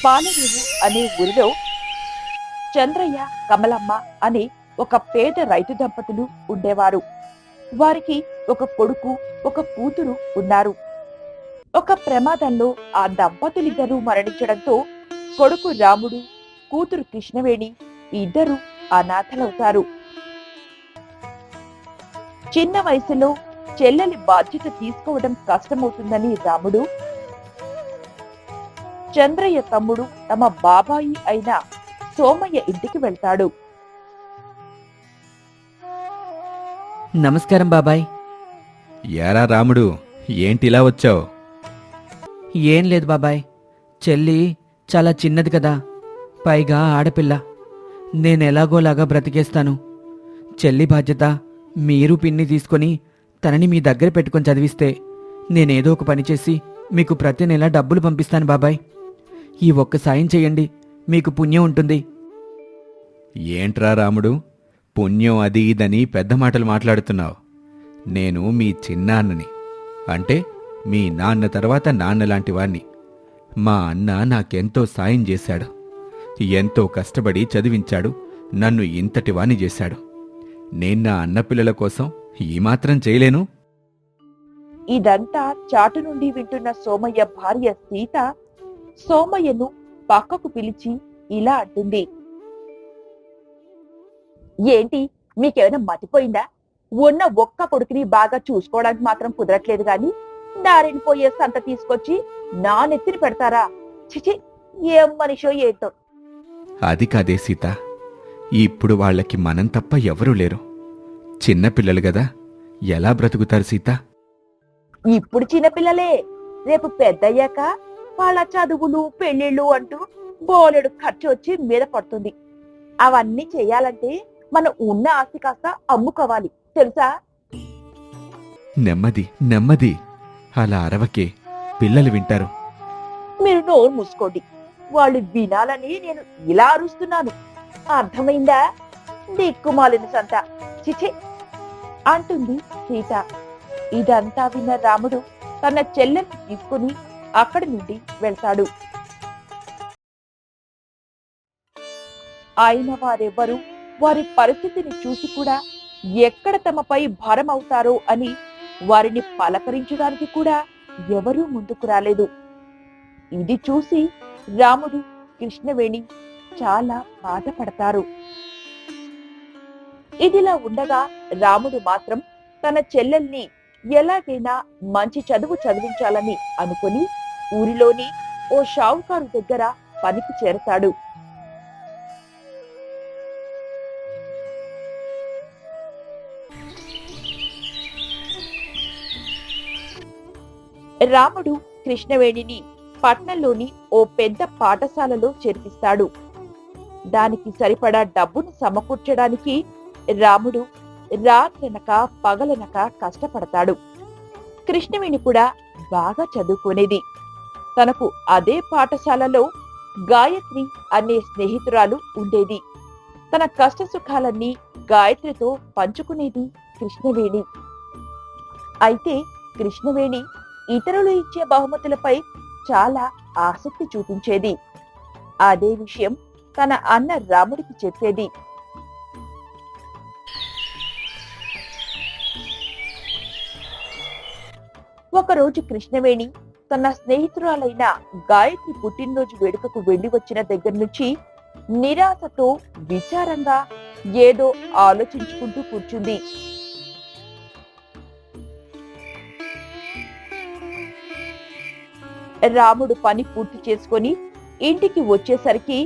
పాలరేవు అనే ఊరిలో చంద్రయ్య, కమలమ్మ అనే ఒక పేద రైతు దంపతులు ఉండేవారు. వారికి ఒక కొడుకు, ఒక కూతురు ఉన్నారు. ఒక ప్రమాదంలో ఆ దంపతులిద్దరూ మరణించడంతో కొడుకు రాముడు, కూతురు కృష్ణవేణి ఇద్దరు అనాథలవుతారు. చిన్న వయసులో చెల్లెలి బాధ్యత తీసుకోవడం కష్టమవుతుందని రాముడు చంద్రయ్య తమ్ముడు తమ బాబాయి అయిన సోమయ్య ఇంటికి వెళ్తాడు. నమస్కారం బాబాయ్. యారా రాముడు, ఏంటిలా వచ్చావు? ఏం లేదు బాబాయ్, చెల్లి చాలా చిన్నది కదా, పైగా ఆడపిల్ల. నేనెలాగోలాగా బ్రతికేస్తాను. చెల్లి బాధ్యత మీరు పిన్ని తీసుకొని తనని మీ దగ్గర పెట్టుకొని చదివిస్తే నేనేదో ఒక పని చేసి మీకు ప్రతి నెల డబ్బులు పంపిస్తాను బాబాయ్. ఈ ఒక్క సాయం చెయ్యండి, మీకు పుణ్యం ఉంటుంది. ఏంట్రా రాముడు, పుణ్యం అది ఇదని పెద్ద మాటలు మాట్లాడుతున్నావు. నేను మీ చిన్నాన్నని, అంటే మీ నాన్న తర్వాత నాన్నలాంటి వాణ్ణి. మా అన్న నాకెంతో సాయం చేశాడు. ఎంతో కష్టపడి చదివించాడు, నన్ను ఇంతటి వాణ్ణి చేశాడు. నేను నా అన్నపిల్లల కోసం ఈ మాత్రం చేయలేను? ఇదంతా చాటు నుండి వింటున్న సోమయ్య భార్య సీత సోమయ్యను పక్కకు పిలిచి ఇలా అంటుంది. ఏంటి, మీకేమైనా మతిపోయిందా? ఉన్న ఒక్క కొడుకుని బాగా చూసుకోవడానికి మాత్రం కుదరట్లేదు గాని దారినిపోయే సంత తీసుకొచ్చి నా నెత్తిని పెడతారా? చిచి, ఏం మనిషో ఏంటో. అది కాదే సీత, ఇప్పుడు వాళ్ళకి మనం తప్ప ఎవరూ లేరు. చిన్నపిల్లలు గదా, ఎలా బ్రతుకుతారు సీత? ఇప్పుడు చిన్నపిల్లలే, రేపు పెద్దయ్యాక వాళ్ళ చదువులు, పెళ్లిళ్ళు అంటూ బోలెడు ఖర్చు వచ్చి మీద పడుతుంది. అవన్నీ చెయ్యాలంటే మనం ఉన్న ఆస్తి కాస్త అమ్ముకోవాలి, తెలుసా? నెమ్మది నెమ్మది, అలా అరవకే, పిల్లలు వింటారు. మీరు నోరు మూసుకోండి. వాళ్ళు వినాలని నేను ఇలా అరుస్తున్నాను, అర్థమైందా? దిక్కుమాలిన సంత, చిచి అంటుంది సీత. ఇదంతా విన్న రాముడు తన చెల్లెల్ని తీసుకుని అక్కడి నుండి వెళ్తాడు. అయిన వారెవ్వరూ వారి పరిస్థితిని చూసి కూడా ఎక్కడ తమపై భారం అవుతారో అని వారిని పలకరించడానికి కూడా ఎవరూ ముందుకు రాలేదు. ఇది చూసి రాముడు, కృష్ణవేణి చాలా బాధపడతారు. ఇదిలా ఉండగా రాముడు మాత్రం తన చెల్లెల్ని ఎలాగైనా మంచి చదువు చదివించాలని అనుకుని ఊరిలోని ఓ షావుకారు దగ్గర పనికి చేరతాడు. రాముడు కృష్ణవేణిని పట్నంలోని ఓ పెద్ద పాఠశాలలో చేర్పిస్తాడు. దానికి సరిపడా డబ్బును సమకూర్చడానికి రాముడు రాత్రనక పగలనక కష్టపడతాడు. కృష్ణవేణి కూడా బాగా చదువుకునేది. తనకు అదే పాఠశాలలో గాయత్రి అనే స్నేహితురాలు ఉండేది. తన కష్ట సుఖాలన్నీ గాయత్రితో పంచుకునేది కృష్ణవేణి. అయితే కృష్ణవేణి ఇతరులు ఇచ్చే బహుమతులపై చాలా ఆసక్తి చూపించేది. అదే విషయం తన అన్న రాముడికి చెప్పేది. ఒకరోజు కృష్ణవేణి తన స్నేహితురాలైన గాయత్రి పుట్టినరోజు వేడుకకు వెళ్లి వచ్చిన దగ్గర నుంచి నిరాశతో, విచారంగా ఏదో ఆలోచించుకుంటూ కూర్చుంది. రాముడు పని పూర్తి చేసుకొని ఇంటికి వచ్చేసరికి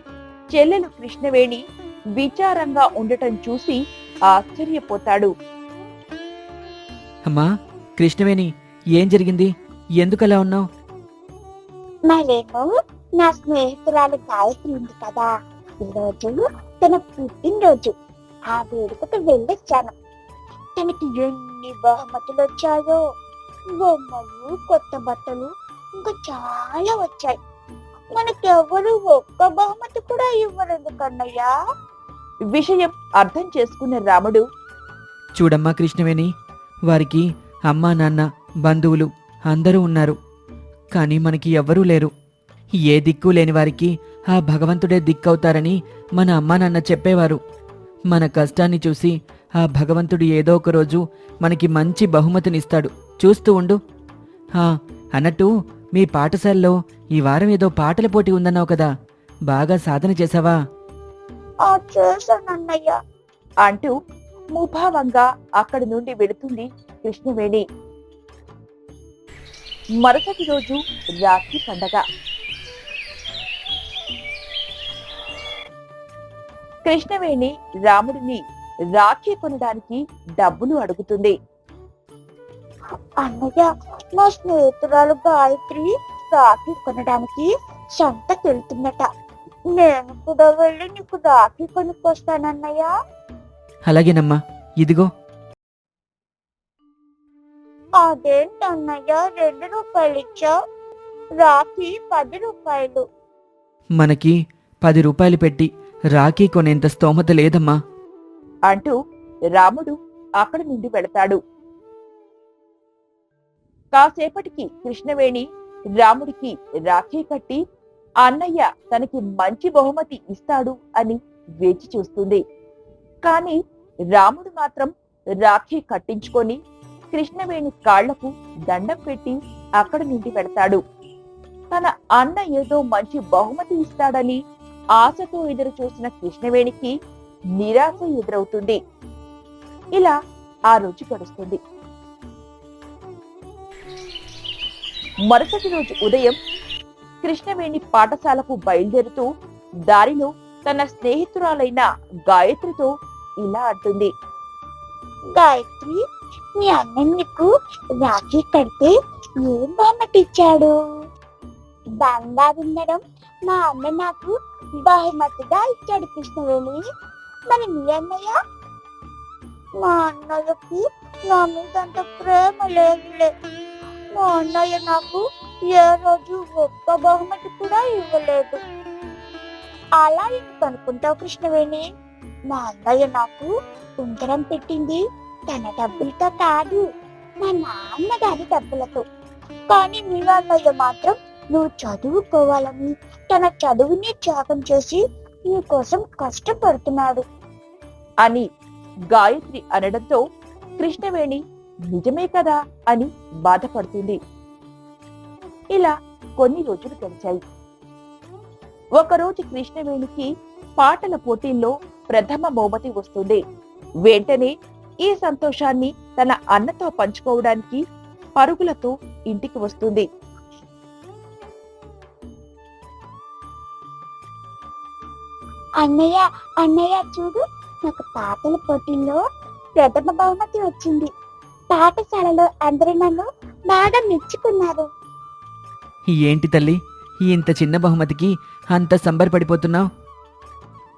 చెల్లెలు కృష్ణవేణి విచారంగా ఉండటం చూసి ఆశ్చర్యపోతాడు. అమ్మా కృష్ణవేణి, ఏం జరిగింది? ఎందుకలా ఉన్నావు? మరేమో నా స్నేహితురాలు గాయత్రి ఉంది కదా, ఈరోజు తన పుట్టినరోజు. ఆ వేడుకకు వెళ్ళొచ్చాను. తనకి ఎన్ని బహుమతులు వచ్చాయో! బొమ్మలు, కొత్త బట్టలు, ఇంకా చాలా వచ్చాయి. మనకెవరు ఒక్క బహుమతి కూడా ఇవ్వలేదు కన్నయ్యా. విషయం అర్థం చేసుకున్న రాముడు, చూడమ్మా కృష్ణవేణి, వారికి అమ్మా నాన్న, బంధువులు అందరూ ఉన్నారు, కానీ మనకి ఎవ్వరూ లేరు. ఏ దిక్కు లేని వారికి ఆ భగవంతుడే దిక్కవుతారని మన అమ్మా నాన్న చెప్పేవారు. మన కష్టాన్ని చూసి ఆ భగవంతుడు ఏదో ఒక రోజు మనకి మంచి బహుమతినిస్తాడు, చూస్తూ ఉండు. హా, అన్నట్టు మీ పాఠశాలలో ఈ వారం ఏదో పాటల పోటీ ఉందన్నావు కదా, బాగా సాధన చేశావా? చేశానన్నయ్య. అంటూ ముభావంగా అక్కడి నుండి వెళుతుంది కృష్ణవేణి. మరుసటి రోజు రాఖీ పండగ. కృష్ణవేణి రాముడిని రాఖీ కొనడానికి డబ్బులు అడుగుతుంది. అన్నయ్య, మా స్నేహితురాలు గాయత్రి రాఖీ కొనడానికి సంతకి వెళ్తున్నట. నేను కూడా వెళ్ళి నీకు రాఖీ కొనుక్కొస్తానన్నయ్య. అలాగేనమ్మా, ఇదిగో. అదేంటన్నయ్య 2 రూపాయలు ఇచ్చావు? రాఖీ 10 రూపాయలు. మనకి 10 రూపాయలు పెట్టి రాఖీ కొనేంత స్తోమత లేదమ్మా అంటూ రాముడు అక్కడి నుండి వెళతాడు. కాసేపటికి కృష్ణవేణి రాముడికి రాఖీ కట్టి అన్నయ్య తనకి మంచి బహుమతి ఇస్తాడు అని వేచి చూస్తుంది. కాని రాముడు మాత్రం రాఖీ కట్టించుకొని కృష్ణవేణి కాళ్లకు దండం పెట్టి అక్కడి నుండి వెళతాడు. తన అన్న ఏదో మంచి బహుమతి ఇస్తాడని ఆశతో ఎదురు చూసిన కృష్ణవేణికి నిరాశ ఎదురవుతుంది. ఇలా ఆ రోజు గడుస్తుంది. మరుసటి రోజు ఉదయం కృష్ణవేణి పాఠశాలకు బయలుదేరుతూ దారిలో తన స్నేహితురాలైన గాయత్రితో ఇలా అంటుంది. గాయత్రి, మీ అన్న నీకు రాఖీ కడితే ఏం బహుమతి ఇచ్చాడు? బంగారు ఉండడం మా అన్న నాకు బహుమతిగా ఇచ్చాడు కృష్ణవేణి. మరి మీ అన్నయ్య? మా అన్నయ్యకి నా మీద అంత ప్రేమ లేదులే. మా అన్నయ్య నాకు ఏ రోజు ఒక్క బహుమతి కూడా ఇవ్వలేదు. అలా ఎందుకు అనుకుంటావు కృష్ణవేణి? మా అన్నయ్య నాకు ఉంగరం పెట్టింది తన డబ్బులతో కాదు, మా నాన్నగారి డబ్బులతో. కానీ మీ అన్నయ్య మాత్రం నువ్వు చదువుకోవాలని తన చదువుని త్యాగం చేసి నీ కోసం కష్టపడుతున్నాడు అని గాయత్రి అనడంతో కృష్ణవేణి నిజమే కదా అని బాధపడుతుంది. ఇలా కొన్ని రోజులు గడిచాయి. ఒకరోజు కృష్ణవేణికి పాటల పోటీల్లో ప్రథమ బహుమతి వస్తుంది. వెంటనే ఈ సంతోషాన్ని తన అన్నతో పంచుకోవడానికి పరుగులతో ఇంటికి వస్తుంది. అన్నయ్య, అన్నయ్య చూడు, నాకు పాటల పోటీల్లో ప్రథమ బహుమతి వచ్చింది. పాఠశాలలో అందరూ నన్ను బాగా మెచ్చుకున్నారు. ఏంటి తల్లి, ఇంత చిన్న బహుమతికి అంత సంబరపడిపోతున్నావు?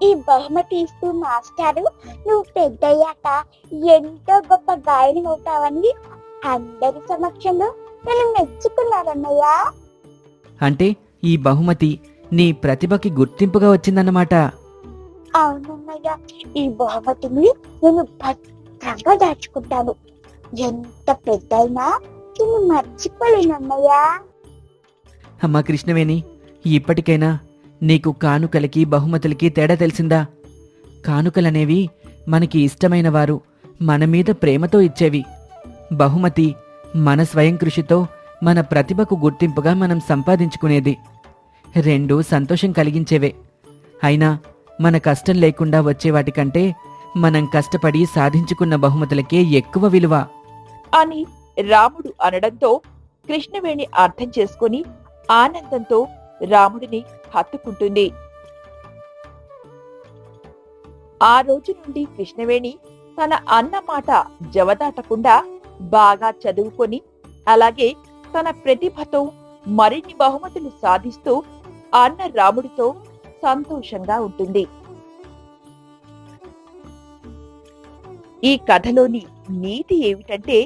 ఈ బహుమతి ఇస్తూ మాస్టారు నువ్వు పెద్దయ్యాక ఎంతో గొప్ప గాయని అవుతావని అందరి సమక్షంలో నన్ను మెచ్చుకున్నారన్నయ్య. అంటే ఈ బహుమతి నీ ప్రతిభకి గుర్తింపుగా వచ్చిందన్నమాట. అవునన్నయ్య, ఈ బహుమతిని నేను భద్రంగా దాచుకుంటాను. ఎంత పెద్దయినా నేను మర్చిపోలేనన్నయ్య. అమ్మా కృష్ణవేణి, ఇప్పటికైనా నీకు కానుకలకి బహుమతులకి తేడా తెలిసిందా? కానుకలనేవి మనకి ఇష్టమైన వారు మన మీద ప్రేమతో ఇచ్చేవి. బహుమతి మన స్వయం కృషితో మన ప్రతిభకు గుర్తింపుగా మనం సంపాదించుకునేది. రెండూ సంతోషం కలిగించేవే. అయినా మన కష్టం లేకుండా వచ్చే వాటికంటే మనం కష్టపడి సాధించుకున్న బహుమతులకే ఎక్కువ విలువ అని రాముడు అనడంతో కృష్ణవేణి అర్థం చేసుకుని ఆనందంతో రాముడిని హత్తుకుంటుంది. ఆ రోజు నుండి కృష్ణవేణి తన అన్న మాట జవదాటకుండా బాగా చదువుకొని అలాగే తన ప్రతిభతో మరిన్ని బహుమతులు సాధిస్తూ అన్న రాముడితో సంతోషంగా ఉంటుంది. ఈ కథలోని నీతి ఏమిటంటే,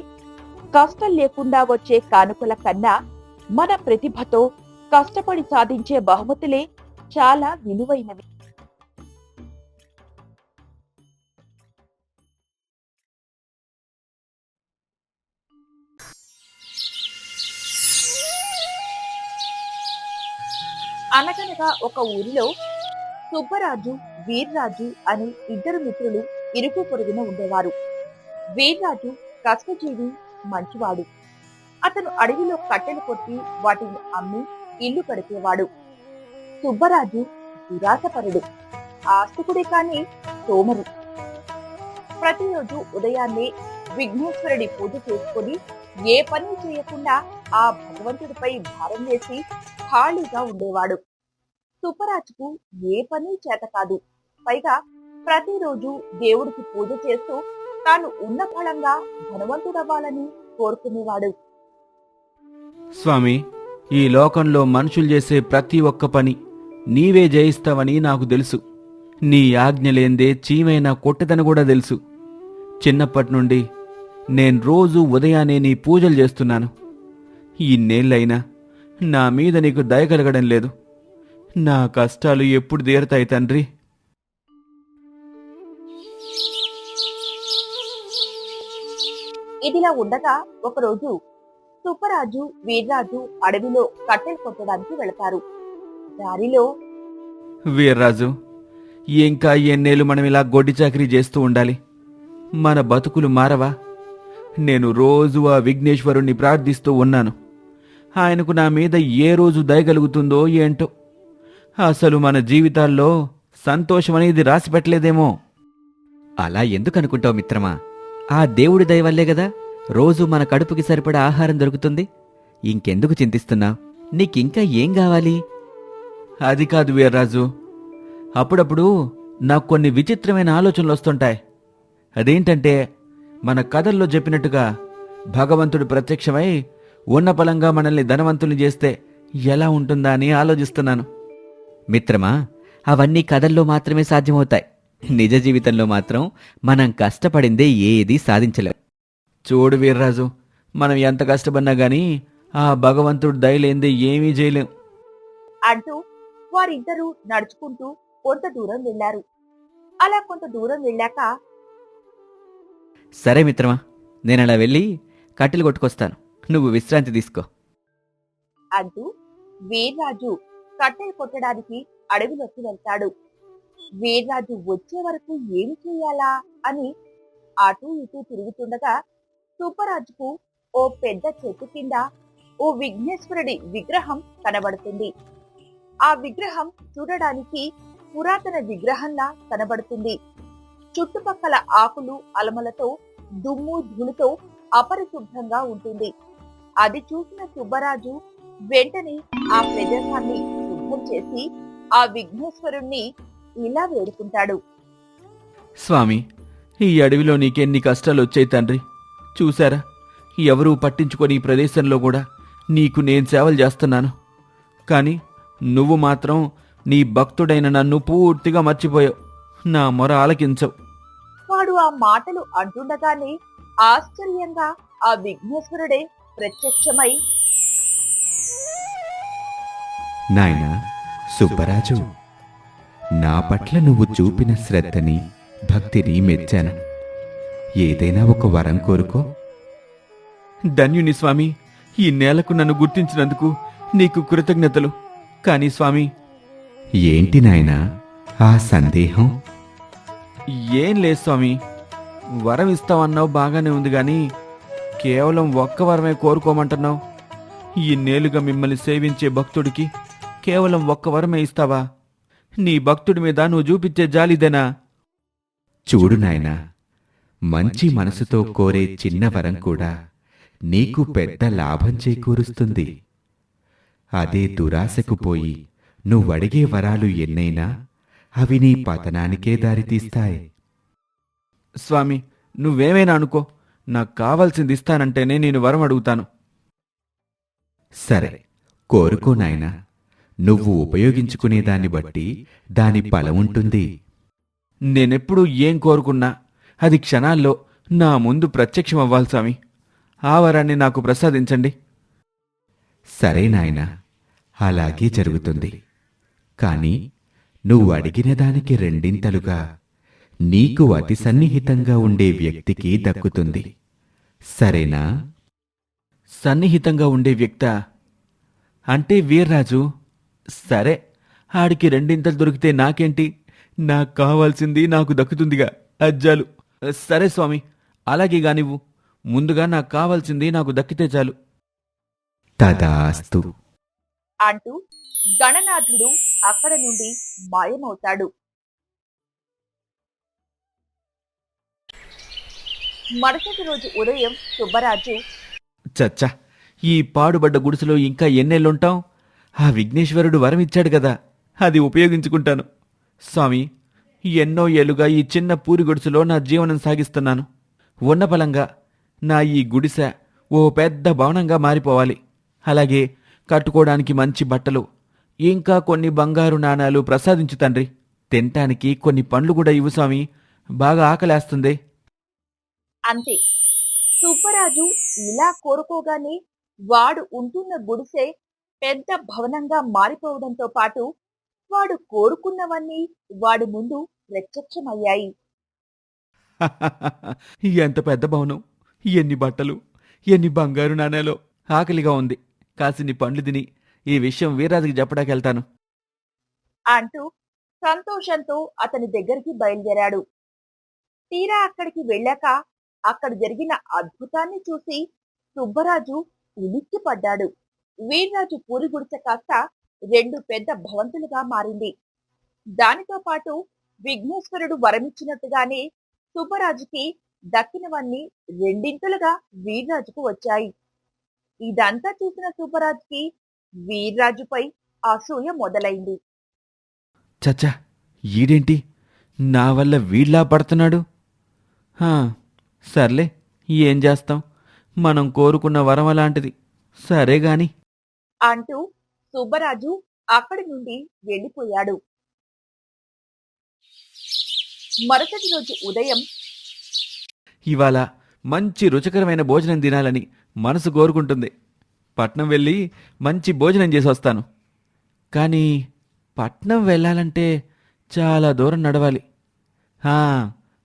కష్టం లేకుండా వచ్చే కానుకల కన్నా మన ప్రతిభతో కష్టపడి సాధించే బహుమతులే చాలా విలువైనవి. అనగనగా ఒక ఊరిలో సుబ్బరాజు, వీర్రాజు అని ఇద్దరు మిత్రులు ఇరుగు పొరుగున ఉండేవారు. వీర్రాజు కష్టజీవి, మంచివాడు. అతను అడవిలో కట్టెలు కొట్టి వాటిని అమ్మి ఇల్లు గడిపేవాడు. సుబ్బరాజు దురాశపరుడు, ఆస్తికుడే కాని సోమరి. ప్రతిరోజు ఉదయాన్నే విఘ్నేశ్వరుడి పూజ చేసుకుని ఏ పని చేయకుండా ఆ భగవంతుడిపై భారం వేసి ఖాళీగా ఉండేవాడు. సుబ్బరాజుకు ఏ పని చేత కాదు. పైగా ప్రతిరోజు దేవుడికి పూజ చేస్తూ తాను ఉన్న ఫలంగా ధనవంతుడవ్వాలని కోరుకునేవాడు. స్వామి, ఈ లోకంలో మనుషులు చేసే ప్రతి ఒక్క పని నీవే జయిస్తావని నాకు తెలుసు. నీ ఆజ్ఞ లేందే చీమైనా కొట్టదని కూడా తెలుసు. చిన్నప్పటి నుండి నేను రోజు ఉదయాన్నే నీ పూజలు చేస్తున్నాను. ఇన్నేళ్ళైనా నా మీద నీకు దయ కలగడం లేదు. నా కష్టాలు ఎప్పుడు తీరతాయి తండ్రి? ఇదిలా ఉండగా ఒకరోజు సుబ్బరాజు, వీర్రాజు అడవిలో కట్టెలు కొట్టడానికి వెళతారు. దారిలో వీర్రాజు, ఇంకా ఎన్నేళ్ళు మనం ఇలా గొడ్డి చాకరీ చేస్తూ ఉండాలి? మన బతుకులు మారవా? నేను రోజు ఆ విఘ్నేశ్వరుణ్ణి ప్రార్థిస్తూ ఉన్నాను. ఆయనకు నా మీద ఏ రోజు దయగలుగుతుందో ఏంటో. అసలు మన జీవితాల్లో సంతోషం అనేది రాసిపెట్టలేదేమో. అలా ఎందుకు అనుకుంటావు మిత్రమా? ఆ దేవుడి దయ వల్లే గదా రోజు మన కడుపుకి సరిపడా ఆహారం దొరుకుతుంది. ఇంకెందుకు చింతిస్తున్నావు? నీకింకా ఏం కావాలి? అది కాదు వీర్రాజు, అప్పుడప్పుడు నాకు కొన్ని విచిత్రమైన ఆలోచనలు వస్తుంటాయి. అదేంటంటే, మన కథల్లో చెప్పినట్టుగా భగవంతుడు ప్రత్యక్షమై ఉన్న పలంగా మనల్ని ధనవంతుల్ని చేస్తే ఎలా ఉంటుందా అని ఆలోచిస్తున్నాను. మిత్రమా, అవన్నీ కథల్లో మాత్రమే సాధ్యమవుతాయి. నిజ జీవితంలో మాత్రం మనం కష్టపడిందే ఏదీ సాధించలేం. చూడు వీర్రాజు, మనం ఎంత కష్టపడినా గానీ ఆ భగవంతుడు దయలేందే ఏమీ చేయలేం అంటూ వారిద్దరూ నడుచుకుంటూ కొంత దూరం వెళ్లారు. అలా కొంత దూరం వెళ్ళాక సరే మిత్రమా, నేనలా వెళ్ళి కట్టెలు కొట్టుకొస్తాను. నువ్వు విశ్రాంతి తీసుకో అంటూ వీర్రాజు కట్టెలు కొట్టడానికి అడవిలోకి వెళ్తాడు. వీర్రాజు వచ్చే వరకు ఏమి చేయాలా అని అటూ ఇటూ తిరుగుతుండగా సుబ్బరాజుకు ఓ పెద్ద చెట్టు కింద ఓ విఘ్నేశ్వరుడి విగ్రహం కనబడుతుంది. ఆ విగ్రహం చూడడానికి పురాతన విగ్రహంలా కనబడుతుంది. చుట్టుపక్కల ఆకులు అలమలతో దుమ్ము ధూళితో అపరిశుభ్రంగా ఉంటుంది. అది చూసిన సుబ్బరాజు వెంటనే ఆ ప్రదేశాన్ని శుభ్రం చేసి ఆ విఘ్నేశ్వరుణ్ణి ఇలా వేడుకుంటాడు. స్వామి, ఈ అడవిలో నీకెన్ని కష్టాలు వచ్చాయి తండ్రి. చూశారా, ఎవరూ పట్టించుకొని ఈ ప్రదేశంలో కూడా నీకు నేను సేవలు చేస్తున్నాను. కాని నువ్వు మాత్రం నీ భక్తుడైన నన్ను పూర్తిగా మర్చిపోయావు. నా మొర ఆలకించవు. వాడు ఆ మాటలు అంటుండగానే ఆశ్చర్యంగా ఆ విఘ్నేశ్వరుడే ప్రత్యక్షమై, నాయనా సుబ్బరాజు, నా పట్ల నువ్వు చూపిన శ్రద్ధని, భక్తిని మెచ్చాను. ఏదైనా ఒక వరం కోరుకో. ధన్యుని స్వామి, ఈ నేలకు నన్ను గుర్తించినందుకు నీకు కృతజ్ఞతలు. కానీ స్వామి, ఏంటి నాయనా ఆ సందేహం? ఏం లేదు స్వామి, వరం ఇస్తావన్నావు బాగానే ఉంది గాని కేవలం ఒక్క వరమే కోరుకోమంటున్నావు. ఇన్నేళ్లుగా మిమ్మల్ని సేవించే భక్తుడికి కేవలం ఒక్క వరమే ఇస్తావా? నీ భక్తుడి మీద నువ్వు చూపించే జాలిదేనా? చూడు నాయనా, మంచి మనసుతో కోరే చిన్న వరం కూడా నీకు పెద్ద లాభం చేకూరుస్తుంది. అదే దురాశకు పోయి నువ్వడిగే వరాలు ఎన్నైనా అవి నీ పతనానికే దారితీస్తాయి. స్వామి, నువ్వేమైనా అనుకో, నాకు కావాల్సింది ఇస్తానంటేనే నేను వరం అడుగుతాను. సరే, కోరుకో నాయనా. నువ్వు ఉపయోగించుకునేదాన్ని బట్టి దాని ఫలం ఉంటుంది. నేనెప్పుడు ఏం కోరుకున్నా అది క్షణాల్లో నా ముందు ప్రత్యక్షం అవ్వాలి స్వామి. ఆ వరాన్ని నాకు ప్రసాదించండి. సరే నాయనా, అలాగే జరుగుతుంది. కాని నువ్వు అడిగిన దానికి రెండింతలుగా నీకు అతి సన్నిహితంగా ఉండే వ్యక్తికి దక్కుతుంది. సరేనా? సన్నిహితంగా ఉండే వ్యక్త అంటే వీర్రాజు. సరే, ఆడికి రెండింతలు దొరికితే నాకేంటి? నాకు కావాల్సింది నాకు దక్కుతుందిగా, అజ్జాలు. సరే స్వామి, అలాగే గానివ్వు. ముందుగా నాకు కావాల్సింది నాకు దక్కితే చాలు. తదాస్తు. అంటూ గణనాథుడు అక్కడ నుండి మాయమవుతాడు. మరుసటి రోజు ఉదయం సుబ్బరాజు చచ్చా, ఈ పాడుబడ్డ గుడిసెలో ఇంకా ఎన్నేళ్ళుంటాం? ఆ విఘ్నేశ్వరుడు వరం ఇచ్చాడు కదా, అది ఉపయోగించుకుంటాను. స్వామి, ఎన్నో ఏళ్లుగా ఈ చిన్న పూరి గుడిసెలో నా జీవనం సాగిస్తున్నాను. ఉన్నపలంగా నా ఈ గుడిసె ఓ పెద్ద భవనంగా మారిపోవాలి. అలాగే కట్టుకోవడానికి మంచి బట్టలు, ఇంకా కొన్ని బంగారు నాణాలు ప్రసాదించు తండ్రి. తినటానికి కొన్ని పండ్లు కూడా ఇవ్వు స్వామి, బాగా ఆకలేస్తుంది. అంతే. సుబ్బరాజు ఇలా కోరుకోగానే వాడు ఉంటున్న గుడిసె పెద్ద భవనంగా మారిపోవడంతో పాటు వాడు కోరుకున్నవన్నీ వాడి ముందు ప్రత్యక్షమయ్యాయి. ఎంత పెద్ద భవనం, ఎన్ని బట్టలు, ఎన్ని బంగారు నాణేలో. ఆకలిగా ఉంది, కాసిని పండ్లు తిని ఈ విషయం వీర్రాజుకి చెప్పడానికి వెళ్తాను అంటూ సంతోషంతో అతని దగ్గరికి బయలుదేరాడు. తీరా అక్కడికి వెళ్ళాక అక్కడ జరిగిన అద్భుతాన్ని చూసి సుబ్బరాజు ఉలిక్కిపడ్డాడు. వీర్రాజు పూరి గుడిసె కాస్త 2 పెద్ద భవంతులుగా మారింది. దానితో పాటు విఘ్నేశ్వరుడు వరమిచ్చినట్టుగానే సుబ్బరాజుకి దక్కినవన్నీ రెండింతలుగా వీర్రాజుకు వచ్చాయి. ఇదంతా చూసిన సుబ్బరాజుకి వీర్రాజుపై అసూయ మొదలైంది. చచ్చా, ఈడేంటి నా వల్ల వీళ్ళా పడుతున్నాడు? సర్లే, ఏం చేస్తాం, మనం కోరుకున్న వరం అలాంటిది. సరే గాని అంటూ సుబ్బరాజు అక్కడి నుండి వెళ్ళిపోయాడు. మరుసటి రోజు ఉదయం ఇవాళ మంచి రుచికరమైన భోజనం తినాలని మనసు కోరుకుంటుంది. పట్నం వెళ్ళి మంచి భోజనం చేసి వస్తాను. కానీ పట్నం వెళ్ళాలంటే చాలా దూరం నడవాలి.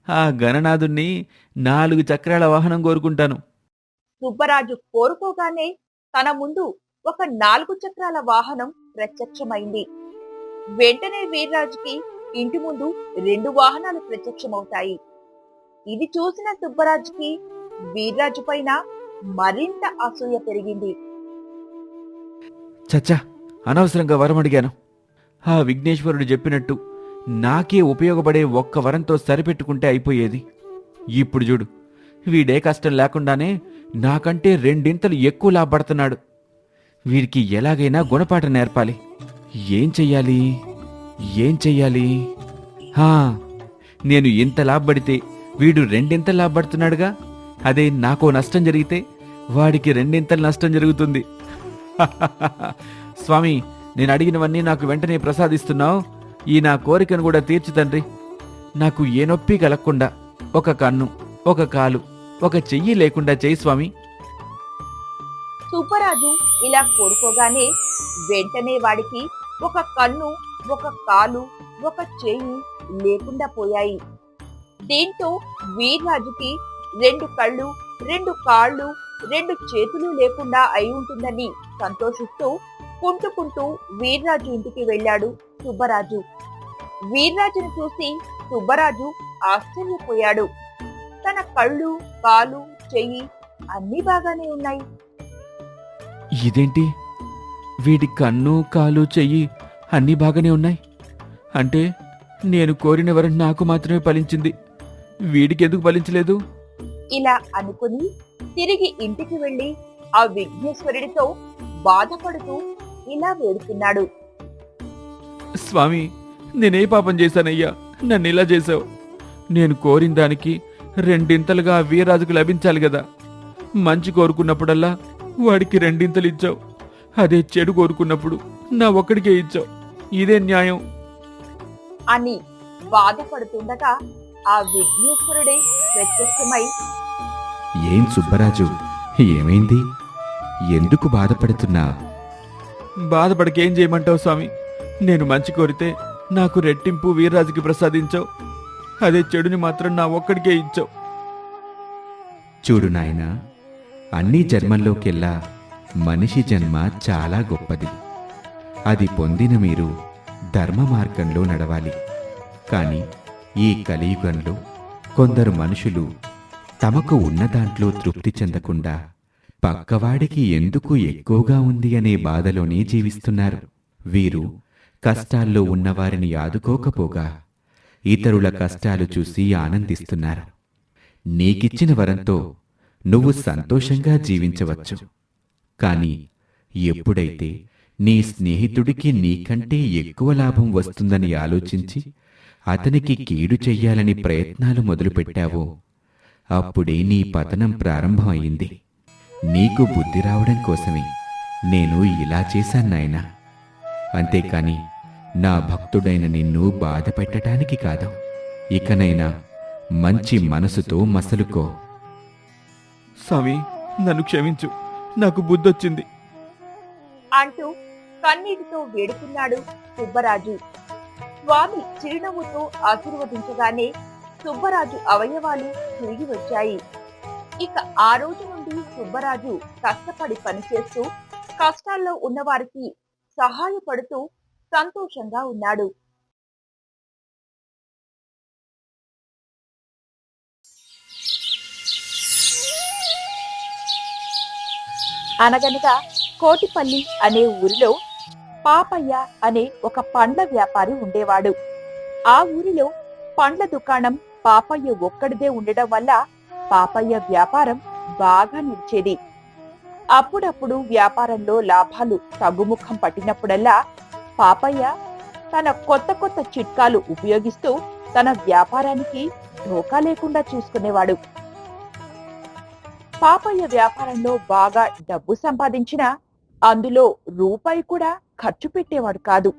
ఆ గణనాథుణ్ణి 4 చక్రాల వాహనం కోరుకుంటాను. సుబ్బరాజు కోరుకోగానే తన ముందు ఒక 4 చక్రాల వాహనం ప్రత్యక్షమైంది. వెంటనే వీర్రాజుకి ఇంటి ముందు 2 వాహనాలు ప్రత్యక్షమవుతాయి. ఇది చూసిన సుబ్బరాజుకి వీర్రాజు పైన మరింత అసూయ పెరిగింది. చచ్చా, అనవసరంగా వరం అడిగాను. ఆ విఘ్నేశ్వరుడు చెప్పినట్టు నాకే ఉపయోగపడే ఒక్క వరంతో సరిపెట్టుకుంటే అయిపోయేది. ఇప్పుడు చూడు, వీడే కష్టం లేకుండానే నాకంటే 2 ఎక్కువ లాభపడుతున్నాడు. వీడికి ఎలాగైనా గుణపాఠం నేర్పాలి. ఏం చెయ్యాలి? నేను ఇంత లాభపడితే వీడు 2 లాభపడుతున్నాడుగా. అదే నాకో నష్టం జరిగితే వాడికి 2 నష్టం జరుగుతుంది. స్వామి, నేను అడిగినవన్నీ నాకు వెంటనే ప్రసాదిస్తున్నావు. ఈ నా కోరికను కూడా తీర్చు తండ్రి. నాకు ఏ నొప్పి కలగకుండా ఒక కన్ను, ఒక కాలు, ఒక చెయ్యి లేకుండా చేయి స్వామి. సుబ్బరాజు ఇలా కోరుకోగానే వెంటనే వాడికి ఒక కన్ను, ఒక కాలు, ఒక చెయ్యి లేకుండా పోయాయి. దీంతో వీర్రాజుకి 2 కళ్ళు, 2 కాళ్ళు, 2 చేతులు లేకుండా అయి ఉంటుందని సంతోషిస్తూ కుంటుకుంటూ వీర్రాజు ఇంటికి వెళ్ళాడు సుబ్బరాజు. వీర్రాజును చూసి సుబ్బరాజు ఆశ్చర్యపోయాడు. తన కళ్ళు, కాలు, చెయ్యి అన్నీ బాగానే ఉన్నాయి. ఇదేంటి, వీడి కన్ను, కాలు, చెయ్యి అన్నీ బాగానే ఉన్నాయి అంటే నేను కోరిన వరం నాకు మాత్రమే ఫలించింది, వీడికి ఎందుకు ఫలించలేదు? ఇలా అనుకుని తిరిగి ఇంటికి వెళ్లి ఆ విఘ్నేశ్వరుడితో బాధపడుతూ ఇలా వేడుకున్నాడు. స్వామి, నేనే పాపం చేశానయ్యా, నన్ను ఇలా చేశావు. నేను కోరిన దానికి 2 ఆ వీర్రాజుకు లభించాలి కదా. మంచి కోరుకున్నప్పుడల్లా వాడికి 2 ఇచ్చావు. అదే చెడు కోరుకున్నప్పుడు నా ఒక్కడికే ఇచ్చావు. ఇదే న్యాయం అని బాధపడుతుండగా ఆ విఘ్నేశ్వరుడే ప్రత్యక్షమై, ఏం సుబ్బరాజు, ఏమైంది? ఎందుకు బాధపడుతున్నా? బాధపడకేం చేయమంటావు స్వామి? నేను మంచి కోరితే నాకు రెట్టింపు వీర్రాజుకి ప్రసాదించావు. అదే చెడుని మాత్రం నా ఒక్కడికే ఇచ్చావు. చూడు నాయనా, అన్ని జన్మల్లోకెల్లా మనిషి జన్మ చాలా గొప్పది. అది పొందిన మీరు ధర్మ మార్గంలో నడవాలి. కాని ఈ కలియుగంలో కొందరు మనుషులు తమకు ఉన్న దాంట్లో తృప్తి చెందకుండా పక్కవాడికి ఎందుకు ఎక్కువగా ఉంది అనే బాధలోనే జీవిస్తున్నారు. వీరు కష్టాల్లో ఉన్నవారిని ఆదుకోకపోగా ఇతరుల కష్టాలు చూసి ఆనందిస్తున్నారు. నీకిచ్చిన వరంతో నువ్వు సంతోషంగా జీవించవచ్చు. కాని ఎప్పుడైతే నీ స్నేహితుడికి నీకంటే ఎక్కువ లాభం వస్తుందని ఆలోచించి అతనికి కీడు చెయ్యాలని ప్రయత్నాలు మొదలుపెట్టావో అప్పుడే నీ పతనం ప్రారంభమైంది. నీకు బుద్ధి రావడం కోసమే నేను ఇలా చేశాను నాయనా. అంతేకాని నా భక్తుడైన నిన్ను బాధ పెట్టడానికి కాదు. ఇకనైనా మంచి మనసుతో మసలుకో. స్వామి, నన్ను క్షమించు, నాకు బుద్ధొచ్చింది అంటూ కన్నీటితో వేడుకున్నాడు సుబ్బరాజు. స్వామి చిరునవ్వుతో ఆశీర్వదించగానే సుబ్బరాజు అవయవాలు తిరిగి వచ్చాయి. ఇక ఆ రోజు నుండి సుబ్బరాజు కష్టపడి పనిచేస్తూ కష్టాల్లో ఉన్నవారికి సహాయపడుతూ సంతోషంగా ఉన్నాడు. అనగనగా కోటిపల్లి అనే ఊరిలో పాపయ్య అనే ఒక పండ్ల వ్యాపారి ఉండేవాడు. ఆ ఊరిలో పండ్ల దుకాణం పాపయ్య ఒక్కడిదే ఉండడం వల్ల పాపయ్య వ్యాపారం బాగా నడిచేది. అప్పుడప్పుడు వ్యాపారంలో లాభాలు తగ్గుముఖం పట్టినప్పుడల్లా పాపయ్య తన కొత్త కొత్త చిట్కాలు ఉపయోగిస్తూ తన వ్యాపారానికి ఢోకా లేకుండా చూసుకునేవాడు. పాపయ్య వ్యాపారంలో బాగా డబ్బు సంపాదించినా అందులో రూపాయి కూడా ఖర్చు పెట్టేవాడు కాదు.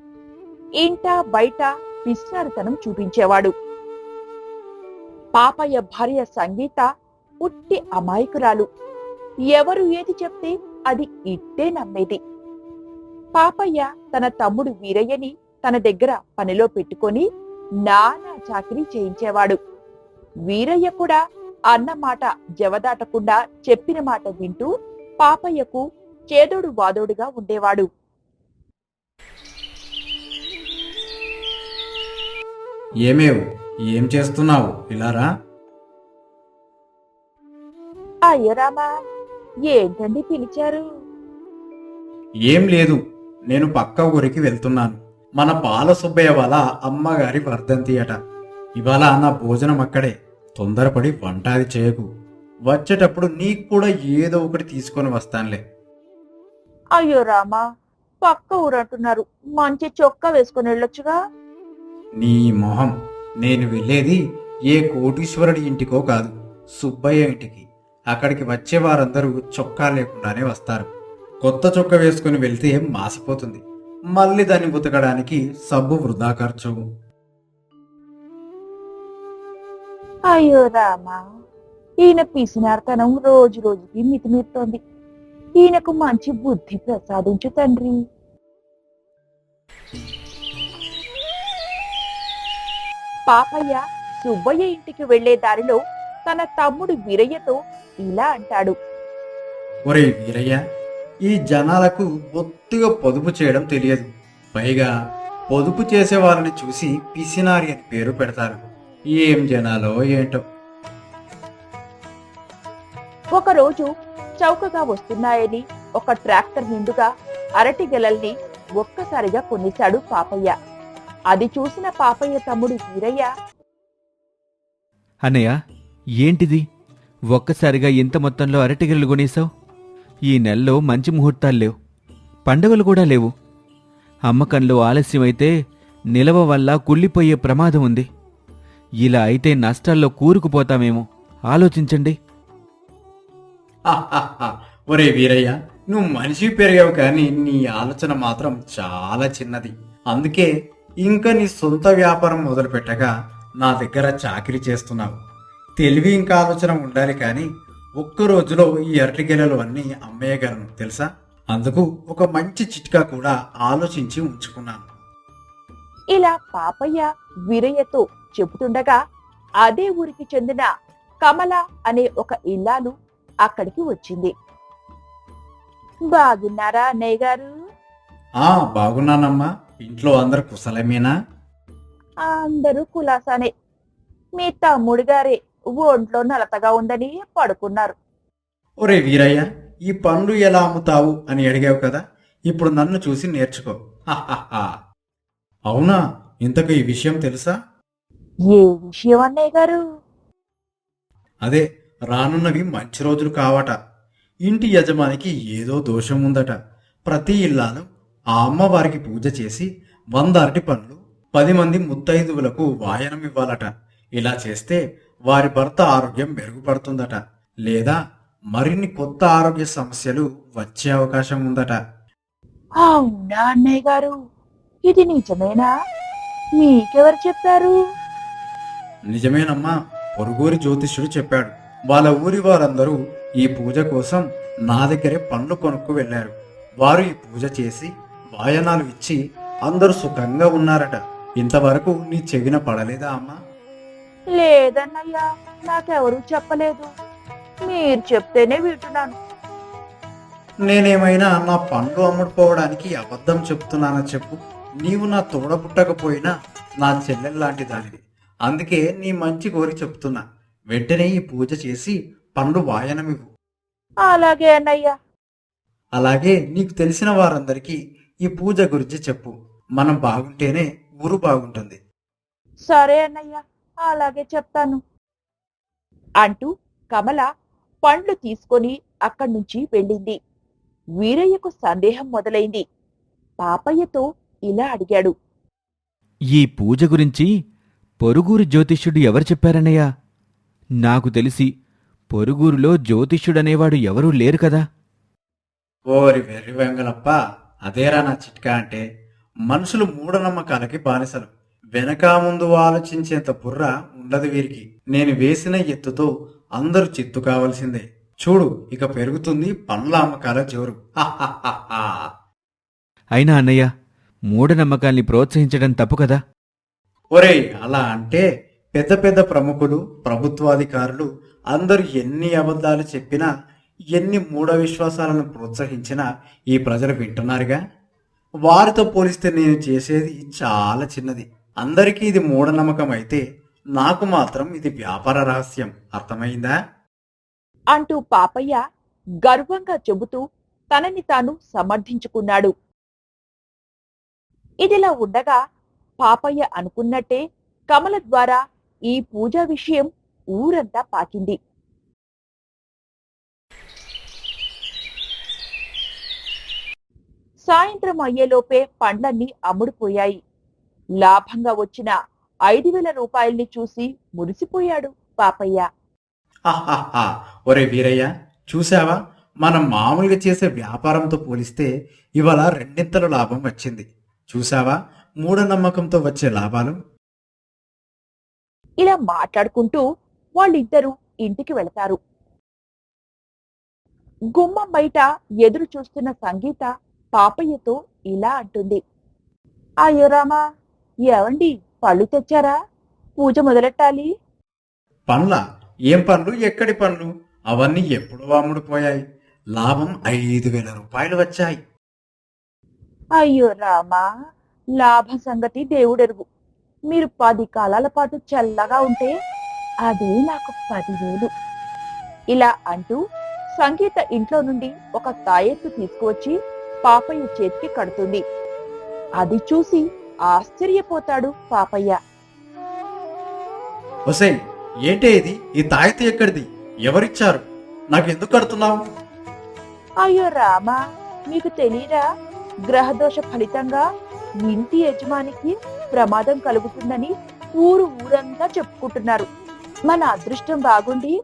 ఇంట బయట పిసినారితనం చూపించేవాడు. పాపయ్య భార్య సంగీత ఉట్టి అమాయకురాలు. ఎవరు ఏది చెప్తే అది ఇట్టే నమ్మేది. పాపయ్య తన తమ్ముడు వీరయ్యని తన దగ్గర పనిలో పెట్టుకొని నానా చాకిరీ చేయించేవాడు. వీరయ్య కూడా అన్న మాట జవదాటకుండా చెప్పిన మాట వింటూ పాపయ్యకు చేదోడు వాదోడుగా ఉండేవాడు. ఏమేవ్, ఏం చేస్తున్నావు? ఇలారా. అయ్యో రామా, ఏంటండి పిలిచారు? ఏం లేదు, నేను పక్క ఊరికి వెళ్తున్నాను. మన పాల సుబ్బయ్య వాళ్ళ అమ్మగారి వర్ధంతి అట. ఇవాళ నా భోజనం అక్కడే. తొందరపడి వంట అది చేయకు. వచ్చేటప్పుడు నీకు కూడా ఏదో ఒకటి తీసుకొని వస్తానులే. అయ్యో రామా, పక్క ఊరంటున్నారు, మంచి చొక్కా వేసుకుని వెళ్ళొచ్చుగా. నీ మొహం, నేను వెళ్ళేది ఏ కోటీశ్వరుడి ఇంటికో కాదు, సుబ్బయ్య ఇంటికి. అక్కడికి వచ్చే వారందరూ చొక్కా లేకుండానే వస్తారు. కొత్త చొక్కా వేసుకుని వెళ్తే మాసిపోతుంది. మళ్ళీ దాన్ని ఉతకడానికి సబ్బు వృధా ఖర్చు. అయ్యో రామా, ఈయన పిసినార్తనం రోజు రోజుకి మితిమీరుతోంది. ఈయనకు మంచి బుద్ధి ప్రసాదించు తండ్రి. పాపయ్య సుబ్బయ్య ఇంటికి వెళ్లే దారిలో తన తమ్ముడు వీరయ్యతో ఇలా అంటాడు. ఒరే వీరయ్య, ఈ జనాలకు బొత్తిగా పొదుపు చేయడం తెలియదు. పైగా పొదుపు చేసే వాళ్ళని చూసి పిసినారి అని పేరు పెడతారు. ఏం జనాలో ఏంటో. ఒకరోజు చౌకగా వస్తున్నాయని ఒక ట్రాక్టర్ నిండుగా అరటి గెలల్ని ఒక్కసారిగా కొనేశాడు పాపయ్య. అది చూసిన పాపయ్య తమ్ముడు వీరయ్య, అన్నయ్య, ఏంటిది? ఒక్కసారిగా ఇంత మొత్తంలో అరటిగెలు కొనేశావు? ఈ నెలలో మంచి ముహూర్తాలు లేవు, పండుగలు కూడా లేవు. అమ్మకంలో ఆలస్యమైతే నిలవ వల్ల కుళ్ళిపోయే ప్రమాదం ఉంది. ఇలా అయితే నష్టాల్లో కూరుకుపోతామేమో, ఆలోచించండి. ఒరే వీరయ్య, నువ్వు మనిషి పెరిగావు కానీ నీ ఆలోచన మాత్రం చాలా చిన్నది. అందుకే ఇంకా నీ సొంత వ్యాపారం మొదలు పెట్టగా నా దగ్గర చాకిరీ చేస్తున్నావు. తెలివి ఇంకా ఆలోచన ఉండాలి కానీ ఒక్క రోజులో ఈ అరటిగెలలు అన్నీ అమ్మేయగలను తెలుసా? అందుకు ఒక మంచి చిట్కా కూడా ఆలోచించి ఉంచుకున్నాను. ఇలా పాపయ్య వీరయ్యతో చెబుతుండగా అదే ఊరికి చెందిన కమల అనే ఒక ఇల్లాలు అక్కడికి వచ్చింది. బాగున్నారా అన్నయ్య గారు? బాగున్నానమ్మా. ఇంట్లో అందరు కుశలమేనా? అందరూ కులాసానే. మీ తమ్ముడు గారే ఒంట్లో నలతగా ఉందని పడుకున్నారు. ఒరే వీరయ్య, ఈ పండ్లు ఎలా అమ్ముతావు అని అడిగావు కదా, ఇప్పుడు నన్ను చూసి నేర్చుకో. హాహాహా. అవునా, ఇంతకు ఈ విషయం తెలుసా? ఏ విషయం అన్నయ్య గారు? అదే, రానున్నవి మంచి రోజులు కావట. ఇంటి యజమానికి ఏదో దోషం ఉందట. ప్రతి ఇల్లాలు ఆ అమ్మవారికి పూజ చేసి 100 అరటి పండ్లు 10 మంది ముత్తైదువులకు వాయనం ఇవ్వాలట. ఇలా చేస్తే వారి భర్త ఆరోగ్యం మెరుగుపడుతుందట, లేదా మరిన్ని కొత్త ఆరోగ్య సమస్యలు వచ్చే అవకాశం ఉందట. అవునా అన్నయ్య గారు, ఇది నిజమేనా? మీకెవరు చెప్పారు? నిజమేనమ్మా, పొరుగూరి జ్యోతిష్యుడు చెప్పాడు. వాళ్ళ ఊరి వారందరూ ఈ పూజ కోసం నా దగ్గరే పండ్లు కొనుక్కు వెళ్ళారు. వారు ఈ పూజ చేసి వాయనాలు ఇచ్చి అందరూ సుఖంగా ఉన్నారట. ఇంతవరకు నీ చెవిన పడలేదా అమ్మా? లేదన్నయ్యా, నాకెవరూ చెప్పలేదు. మీరు చెప్తేనే వింటున్నాను. నేనేమైనా నా పండ్లు అమ్ముడుపోవడానికి అబద్ధం చెప్తున్నానా చెప్పు? నీవు నా తోడ పుట్టకపోయినా నా చెల్లెల్లాంటి దానివి. అందుకే నీ మంచి కోరి చెప్తున్నా. వెంటనే ఈ పూజ చేసి పండ్లు వాయనమివ్వు. అలాగే అన్నయ్యా. అలాగే నీకు తెలిసిన వారందరికీ ఈ పూజ గురించి చెప్పు. మనం బాగుంటేనే ఊరు బాగుంటుంది. సరే అన్నయ్య, అలాగే చెప్తాను అంటూ కమల పండ్లు తీసుకొని అక్కడి నుంచి వెళ్ళింది. వీరయ్యకు సందేహం మొదలైంది. పాపయ్యతో ఇలా అడిగాడు. ఈ పూజ గురించి పొరుగురు జ్యోతిష్యుడు ఎవరు చెప్పారన్నయ్యా? నాకు తెలిసి పొరుగురులో జ్యోతిష్యుడనేవాడు ఎవరూ లేరు కదా. ఓరి వెర్రి వెంగలప్ప, అదేరా నా చిట్కా అంటే. మనుషులు మూఢనమ్మకాలకి బానిసలు. వెనక ముందు ఆలోచించేంత బుర్ర ఉండదు వీరికి. నేను వేసిన ఎత్తుతో అందరూ చిత్తు కావలసిందే. చూడు, ఇక పెరుగుతుంది పండ్ల అమ్మకాల జోరు. హాహాహాహా. అయినా అన్నయ్య, మూఢనమ్మకాల్ని ప్రోత్సహించడం తప్పు కదా. ఒరేయ్, అలా అంటే పెద్ద పెద్ద ప్రముఖులు, ప్రభుత్వాధికారులు అందరూ ఎన్ని అబద్ధాలు చెప్పినా, ఎన్ని మూఢ విశ్వాసాలను ప్రోత్సహించినా ఈ ప్రజలు వింటున్నారుగా. వారితో పోలిస్తే నేను చేసేది చాలా చిన్నది. అందరికీ ఇది మూఢనమ్మకం అయితే నాకు మాత్రం ఇది వ్యాపార రహస్యం. అర్థమైందా? అంటూ పాపయ్య గర్వంగా చెబుతూ తనని తాను సమర్థించుకున్నాడు. ఇదిలా ఉండగా పాపయ్య అనుకున్నట్టే కమల ద్వారా ఈ పూజా విషయం ఊరంతా పాకింది. సాయంత్రం అయ్యేలోపే పండ్లన్నీ అమ్ముడుపోయాయి. లాభంగా వచ్చిన 5,000 రూపాయల్ని చూసి మురిసిపోయాడు పాపయ్య. హాహాహా. ఒరే వీరయ్య, చూసావా, మనం మామూలుగా చేసే వ్యాపారంతో పోలిస్తే ఇవాళ రెండింతల లాభం వచ్చింది. చూసావా మూఢనమ్మకంతో వచ్చే లాభాలు? ఇలా మాట్లాడుకుంటూ వాళ్ళిద్దరూ ఇంటికి వెళతారు. గుమ్మం బయట ఎదురు చూస్తున్న సంగీత పాపయ్యతో ఇలా అంటుంది. అయ్యో రామా, ఏవండి, పళ్ళు తెచ్చారా? పూజ మొదలెట్టాలి. పండ్ల? ఏం పండ్లు, ఎక్కడి పండ్లు? అవన్నీ ఎప్పుడో అమ్ముడుపోయాయి. లాభం 5,000 రూపాయలు వచ్చాయి. అయ్యో రామా, లాభం సంగతి దేవుడెరుగు. మీరు 10 కాలాల పాటు చల్లగా ఉంటే అదే నాకు 10,000. ఇలా అంటూ సంగీత ఇంట్లో నుండి ఒక తాయెత్తు తీసుకువచ్చి పాపయ్య చేతికి కడుతుంది. అది చూసి ఆశ్చర్యపోతాడు పాపయ్య. ఒసేయ్, ఏంటే ఇది? ఈ తాయెత్తు ఎక్కడిది? ఎవరిచ్చారు? నాకెందుకు కడుతున్నావు? అయ్యో రామా, మీకు తెలీదా? గ్రహదోష ఫలితంగా ఇంటి యజమానికి ప్రమాదం కలుగుతుందని ఊరంతా చెప్పుకుంటున్నారు. మన అదృష్టం బాగుండి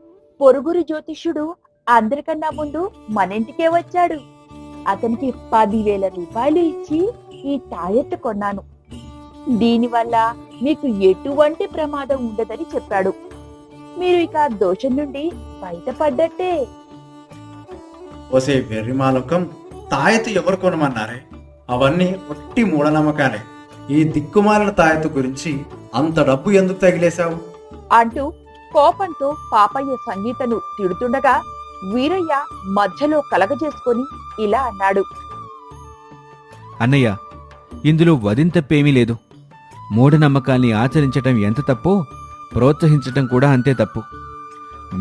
పొరుగురి జ్యోతిష్యుడు అందరికన్నా ముందు మన ఇంటికే వచ్చాడు. అతనికి 10,000 రూపాయలు ఇచ్చి ఈ తాయెత్తు కొన్నాను. దీనివల్ల మీకు ఎటువంటి ప్రమాదం ఉండదని చెప్పాడు. మీరు ఇక దోషం నుండి బయటపడ్డట్టే. ఒసే వెర్రిమాలకం, తాయెత్తు ఎవరు కొనమన్నారే? అవన్నీ ఒట్టి మూఢనమ్మకాలే. ఈ దిక్కుమాలిన తాయెత్తు గురించి అంత డబ్బు ఎందుకు తగిలేశావు? అంటూ కోపంతో పాపయ్య సంగీతను తిడుతుండగా వీరయ్య మధ్యలో కలగజేసుకొని ఇలా అన్నాడు. అన్నయ్య, ఇందులో వదిన తప్పేమీ లేదు. మూఢనమ్మకాల్ని ఆచరించటం ఎంత తప్పో ప్రోత్సహించటం కూడా అంతే తప్పు.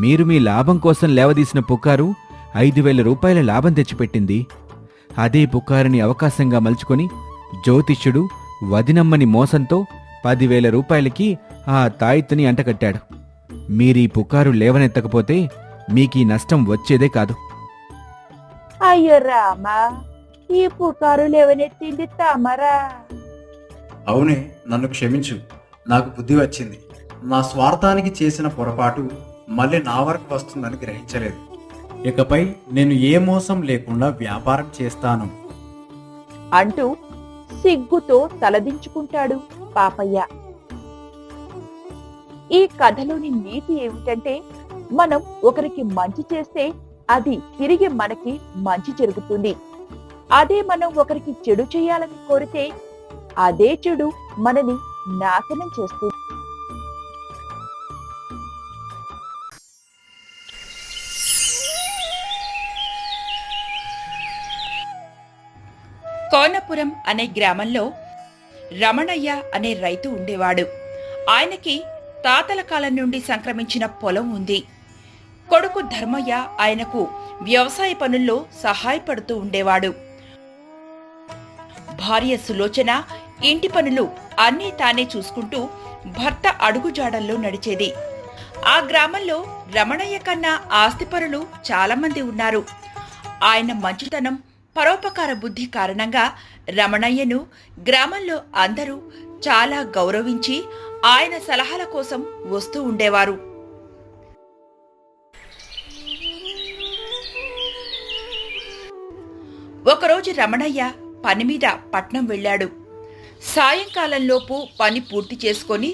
మీరు మీ లాభం కోసం లేవదీసిన పుకారు 5,000 రూపాయల లాభం తెచ్చిపెట్టింది. అదే పుకారుని అవకాశంగా మలుచుకొని జ్యోతిష్యుడు వదినమ్మని మోసంతో 10,000 రూపాయలకి ఆ తాయిత్తుని అంటకట్టాడు. మీరీ పుకారు లేవనెత్తకపోతే మీకీ నష్టం వచ్చేదే కాదు. అయ్యో రామా, ఈ పుకారు లేవనెత్తింది తమరా? అవునే, నన్ను క్షమించు. నాకు బుద్ధి వచ్చింది. నా స్వార్థానికి చేసిన పొరపాటు మళ్ళీ నా వరకు వస్తుందని గ్రహించలేదు. ఇకపై నేను ఏ మోసం లేకుండా వ్యాపారం చేస్తాను అంటూ సిగ్గుతో తలదించుకుంటాడు పాపయ్య. ఈ కథలోని నీతి ఏమిటంటే, మనం ఒకరికి మంచి చేస్తే అది తిరిగి మనకి మంచి జరుగుతుంది. అదే మనం ఒకరికి చెడు చేయాలని కోరితే అదే చెడు మనని నాశనం చేస్తుంది. కోనపురం అనే గ్రామంలో రమణయ్య అనే రైతు ఉండేవాడు. ఆయనకి తాతల కాలం నుండి సంక్రమించిన పొలం ఉంది. కొడుకు ధర్మయ్య ఆయనకు వ్యవసాయ పనుల్లో సహాయపడుతూ ఉండేవాడు. భార్య సులోచన ఇంటి పనులు అన్నీ తానే చూసుకుంటూ భర్త అడుగుజాడల్లో నడిచేది. ఆ గ్రామంలో రమణయ్య కన్నా ఆస్తిపరులు చాలామంది ఉన్నారు. ఆయన మంచితనం, పరోపకార బుద్ధి కారణంగా రమణయ్యను గ్రామంలో అందరూ చాలా గౌరవించి ఆయన సలహాల కోసం వస్తూ ఉండేవారు. ఒకరోజు రమణయ్య పనిమీద పట్నం వెళ్ళాడు. సాయంకాలంలోపు పని పూర్తి చేసుకొని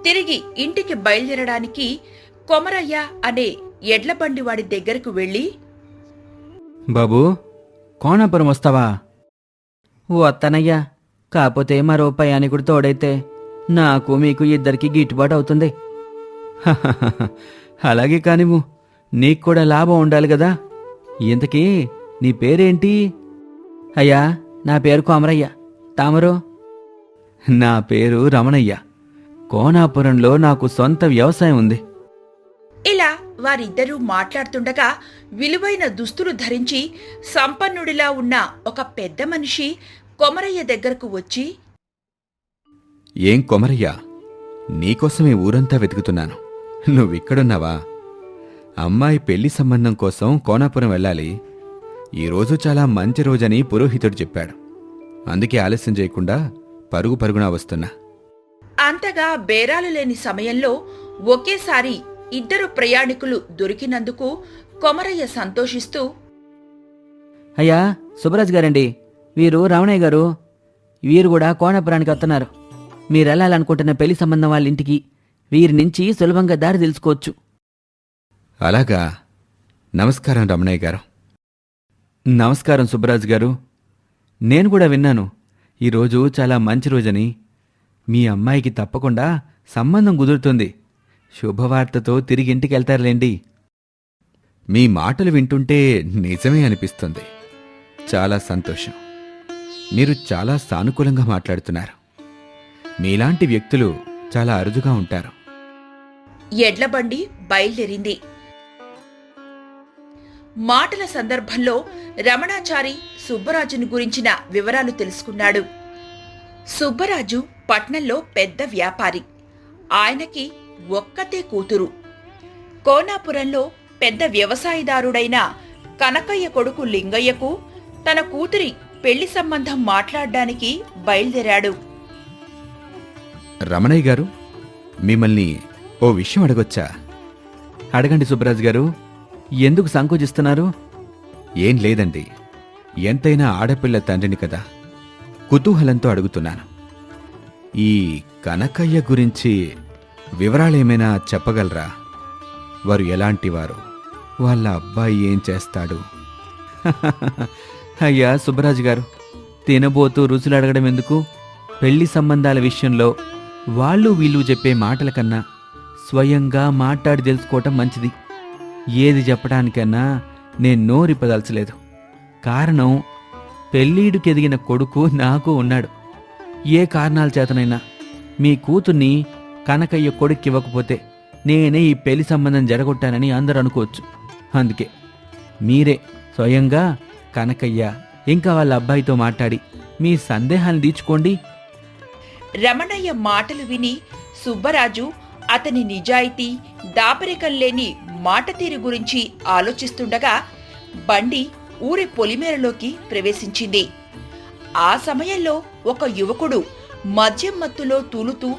తిరిగి ఇంటికి బయలుదేరడానికి కొమరయ్య అనే ఎడ్లబండివాడి దగ్గరకు వెళ్ళి, బాబూ, కోనాపురం వస్తావా? వస్తానయ్యా, కాకపోతే మరో ప్రయాణికుడు తోడైతే నాకు మీకు ఇద్దరికి గిట్టుబాటు అవుతుంది. అలాగే కానివ్వు, నీకు కూడా లాభం ఉండాలి కదా. ఇంతకీ నీ పేరేంటి? అయ్యా, నా పేరు కోమరయ్య. తామరు? నా పేరు రమణయ్య. కోనాపురంలో నాకు సొంత వ్యవసాయం ఉంది. ఇలా వారిద్దరూ మాట్లాడుతుండగా విలువైన దుస్తులు ధరించి సంపన్నుడిలా ఉన్న ఒక పెద్ద మనిషి కొమరయ్య దగ్గరకు వచ్చి, ఏం కొమరయ్య, నీకోసమే ఊరంతా వెతుకుతున్నాను. నువ్విక్కడున్నావా? అమ్మాయి పెళ్లి సంబంధం కోసం కోనాపురం వెళ్ళాలి. ఈరోజు చాలా మంచి రోజని పురోహితుడు చెప్పాడు. అందుకే ఆలస్యం చేయకుండా పరుగు పరుగునా వస్తున్నా. అంతగా బేరాలు లేని సమయంలో ఒకేసారి ఇద్దరు ప్రయాణికులు దొరికినందుకు కొమరయ్య సంతోషిస్తూ, అయ్యా, సుబ్బరాజు గారండి, వీరు రమణయ్య గారు. వీరు కూడా కోనాపురానికి వస్తున్నారు. మీరెళ్ళాలనుకుంటున్న పెళ్లి సంబంధం వాళ్ళ ఇంటికి వీరి నుంచి సులభంగా దారి తెలుసుకోవచ్చు. అలాగా? నమస్కారం రమణయ్య గారు. నమస్కారం సుబ్బరాజు గారు. నేను కూడా విన్నాను ఈరోజు చాలా మంచి రోజని. మీ అమ్మాయికి తప్పకుండా సంబంధం కుదురుతుంది. శుభవార్తతో తిరిగి ఇంటికి వెళ్తారులేండి. మీ మాటలు వింటుంటే నిజమే అనిపిస్తుంది. చాలా సంతోషం. మీరు చాలా సానుకూలంగా మాట్లాడుతున్నారు. మీలాంటి వ్యక్తులు చాలా అరుదుగా ఉంటారు. ఎడ్లబండి బయలుదేరింది. మాటల సందర్భంలో రమణాచారి సుబ్బరాజును గురించిన వివరాలు తెలుసుకున్నాడు. సుబ్బరాజు పట్నంలో పెద్ద వ్యాపారి. ఆయనకి ఒక్కతే కూతురు. కోనాపురంలో పెద్ద వ్యవసాయదారుడైన కనకయ్య కొడుకు లింగయ్యకు తన కూతురి పెళ్లి సంబంధం మాట్లాడ్డానికి బయలుదేరాడు. రమణయ్య గారు, మిమ్మల్ని ఓ విషయం అడగొచ్చా? అడగండి సుబ్బరాజు గారు. ఎందుకు సంకోచిస్తున్నారు? ఏం లేదండి. ఎంతైనా ఆడపిల్ల తండ్రిని కదా, కుతూహలంతో అడుగుతున్నాను. ఈ కనకయ్య గురించి వివరాలేమైనా చెప్పగలరా? వారు ఎలాంటివారు? వాళ్ళ అబ్బాయి ఏం చేస్తాడు? అయ్యా సుబ్బరాజు గారు, తినబోతూ రుచులు అడగడం ఎందుకు? పెళ్లి సంబంధాల విషయంలో వాళ్ళు వీళ్ళు చెప్పే మాటల కన్నా స్వయంగా మాట్లాడి తెలుసుకోవటం మంచిది. ఏది చెప్పడానికన్నా నేను నోరిప్పదలచలేదు. కారణం, పెళ్ళీడుకెదిగిన కొడుకు నాకు ఉన్నాడు. ఏ కారణాల చేతనైనా మీ కూతుర్ని కనకయ్య కొడుక్కివ్వకపోతే నేనే ఈ పెళ్లి సంబంధం జరగొట్టానని అందరూ అనుకోవచ్చు. అందుకే మీరే స్వయంగా కనకయ్య ఇంకా వాళ్ళ అబ్బాయితో మాట్లాడి మీ సందేహాన్ని తీర్చుకోండి. రమణయ్య మాటలు విని సుబ్బరాజు అతని నిజాయితీ, దాపరికం లేని మాట తీరు గురించి ఆలోచిస్తుండగా బండి ఊరి పొలిమేరలోకి ప్రవేశించింది. ఆ సమయంలో ఒక యువకుడు మద్యం మత్తులో తూలుతూ